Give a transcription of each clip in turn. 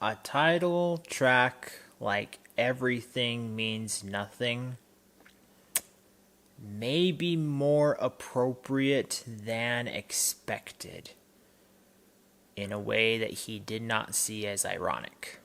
A title track like Everything Means Nothing may be more appropriate than expected in a way that he did not see as ironic.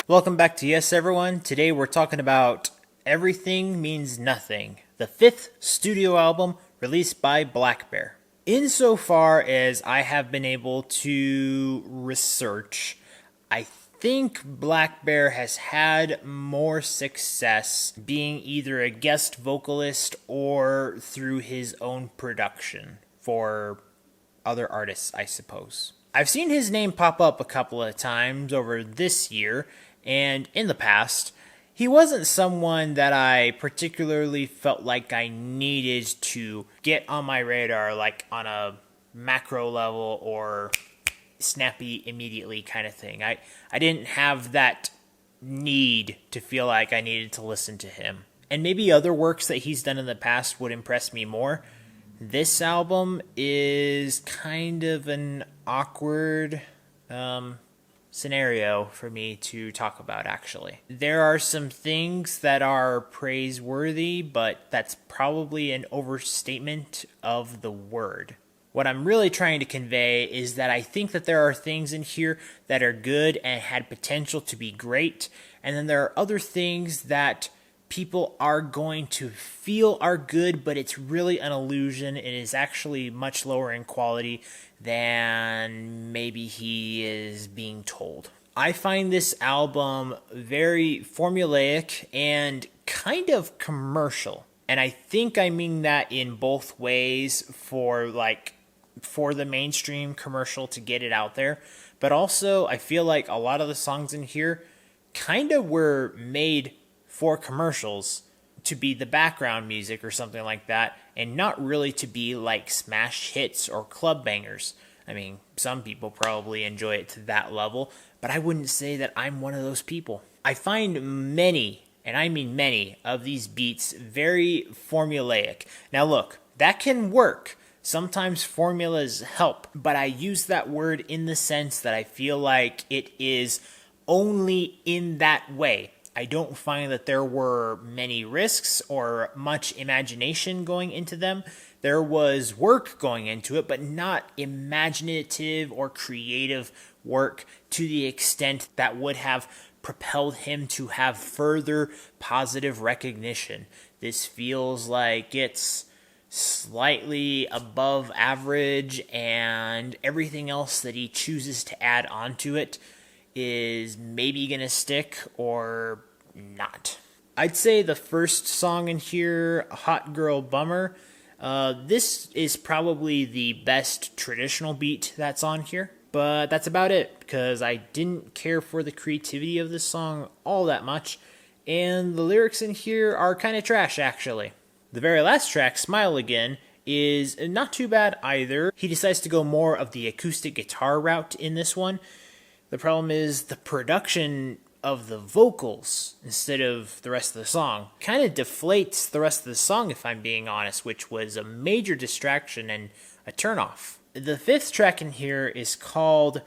Welcome back to Y.E.S, everyone. Today we're talking about Everything Means Nothing, the 5th studio album released by blackbear. Insofar as I have been able to research, I think blackbear has had more success being either a guest vocalist or through his own production for other artists, I suppose. I've seen his name pop up a couple of times over this year, and in the past, he wasn't someone that I particularly felt like I needed to get on my radar, like on a macro level or snappy immediately kind of thing. I didn't have that need to feel like I needed to listen to him. And maybe other works that he's done in the past would impress me more. This album is kind of an awkward scenario for me to talk about, actually. There are some things that are praiseworthy, but that's probably an overstatement of the word. What I'm really trying to convey is that I think that there are things in here that are good and had potential to be great, and then there are other things that people are going to feel are good, but it's really an illusion. It is actually much lower in quality than maybe he is being told. I find this album very formulaic and kind of commercial. And I think I mean that in both ways for the mainstream commercial to get it out there. But also I feel like a lot of the songs in here kind of were made for commercials to be the background music or something like that, and not really to be like smash hits or club bangers. I mean, some people probably enjoy it to that level, but I wouldn't say that I'm one of those people. I find many, and I mean many, of these beats very formulaic. Now look, that can work. Sometimes formulas help, but I use that word in the sense that I feel like it is only in that way. I don't find that there were many risks or much imagination going into them. There was work going into it, but not imaginative or creative work to the extent that would have propelled him to have further positive recognition. This feels like it's slightly above average, and everything else that he chooses to add onto it is maybe gonna stick or not. I'd say the first song in here, Hot Girl Bummer, this is probably the best traditional beat that's on here, but that's about it, because I didn't care for the creativity of this song all that much, and the lyrics in here are kind of trash, actually. The very last track, Smile Again, is not too bad either. He decides to go more of the acoustic guitar route in this one. The problem is the production of the vocals instead of the rest of the song kind of deflates the rest of the song, if I'm being honest, which was a major distraction and a turnoff. The 5th track in here is called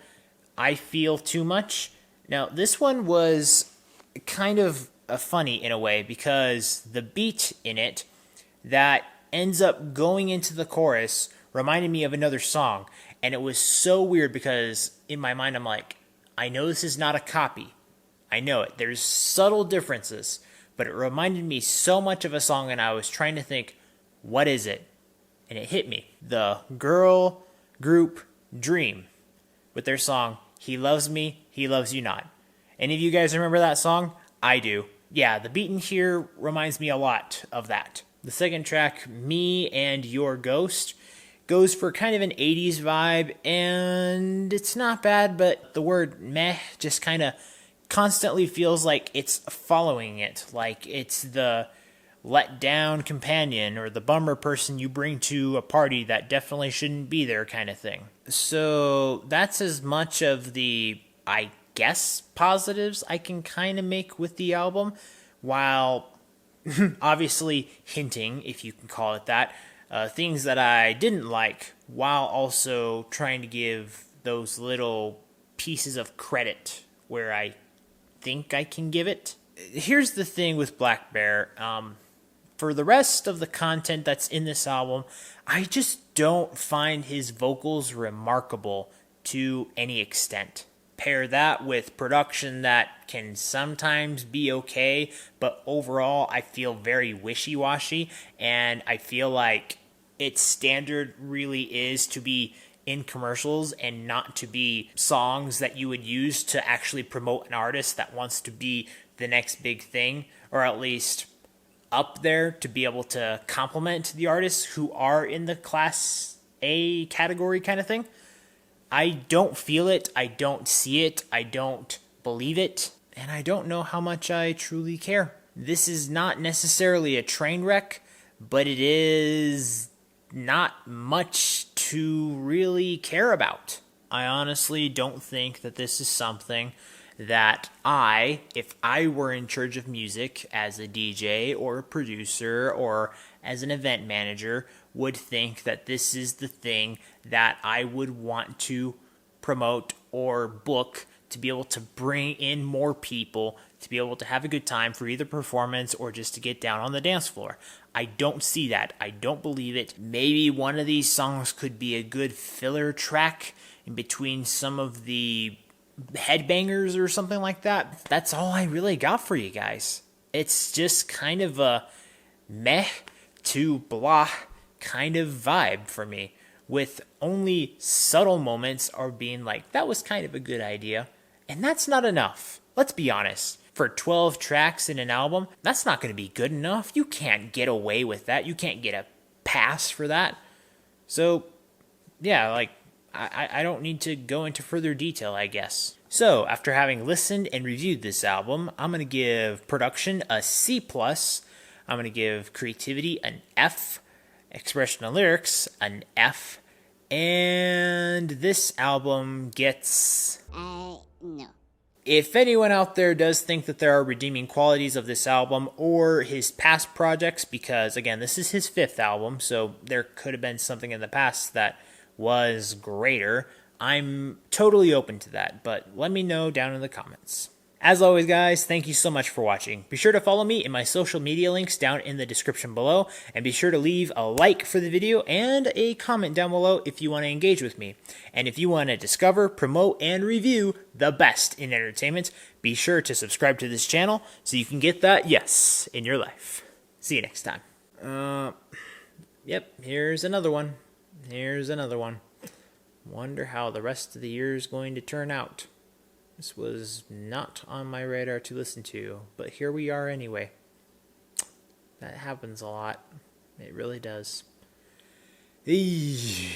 I Feel Too Much. Now, this one was kind of funny in a way, because the beat in it that ends up going into the chorus reminded me of another song, and it was so weird because in my mind I'm like, I know this is not a copy. I know it. There's subtle differences, but it reminded me so much of a song, and I was trying to think, what is it? And it hit me. The girl group Dream with their song, He Loves Me, He Loves You Not. Any of you guys remember that song? I do. Yeah, the beat in here reminds me a lot of that. The second track, Me and Your Ghost, goes for kind of an 80s vibe, and it's not bad, but the word meh just kind of constantly feels like it's following it, like it's the let down companion or the bummer person you bring to a party that definitely shouldn't be there kind of thing. So that's as much of the, I guess, positives I can kind of make with the album, while obviously hinting, if you can call it that, things that I didn't like, while also trying to give those little pieces of credit where I think I can give it. Here's the thing with blackbear. For the rest of the content that's in this album, I just don't find his vocals remarkable to any extent. Pair that with production that can sometimes be okay, but overall I feel very wishy-washy, and I feel like its standard really is to be in commercials and not to be songs that you would use to actually promote an artist that wants to be the next big thing, or at least up there to be able to compliment the artists who are in the Class A category kind of thing. I don't feel it, I don't see it, I don't believe it, and I don't know how much I truly care. This is not necessarily a train wreck, but it is not much to really care about. I honestly don't think that this is something that if I were in charge of music as a DJ or a producer or as an event manager, would think that this is the thing that I would want to promote or book to be able to bring in more people, to be able to have a good time for either performance or just to get down on the dance floor. I don't see that. I don't believe it. Maybe one of these songs could be a good filler track in between some of the headbangers or something like that. That's all I really got for you guys. It's just kind of a meh to blah kind of vibe for me, with only subtle moments of being like, that was kind of a good idea. And that's not enough. Let's be honest. For 12 tracks in an album, that's not going to be good enough. You can't get away with that. You can't get a pass for that. So, yeah, like, I don't need to go into further detail, I guess. So, after having listened and reviewed this album, I'm going to give production a C+. I'm going to give creativity an F. Expression of lyrics an F. And this album gets... no. If anyone out there does think that there are redeeming qualities of this album or his past projects, because again, this is his 5th album, so there could have been something in the past that was greater, I'm totally open to that, but let me know down in the comments. As always, guys, thank you so much for watching. Be sure to follow me in my social media links down in the description below, and be sure to leave a like for the video and a comment down below if you want to engage with me. And if you want to discover, promote, and review the best in entertainment, be sure to subscribe to this channel so you can get that yes in your life. See you next time. Yep, here's another one. Here's another one. Wonder how the rest of the year is going to turn out. This was not on my radar to listen to, but here we are anyway. That happens a lot. It really does. Eesh.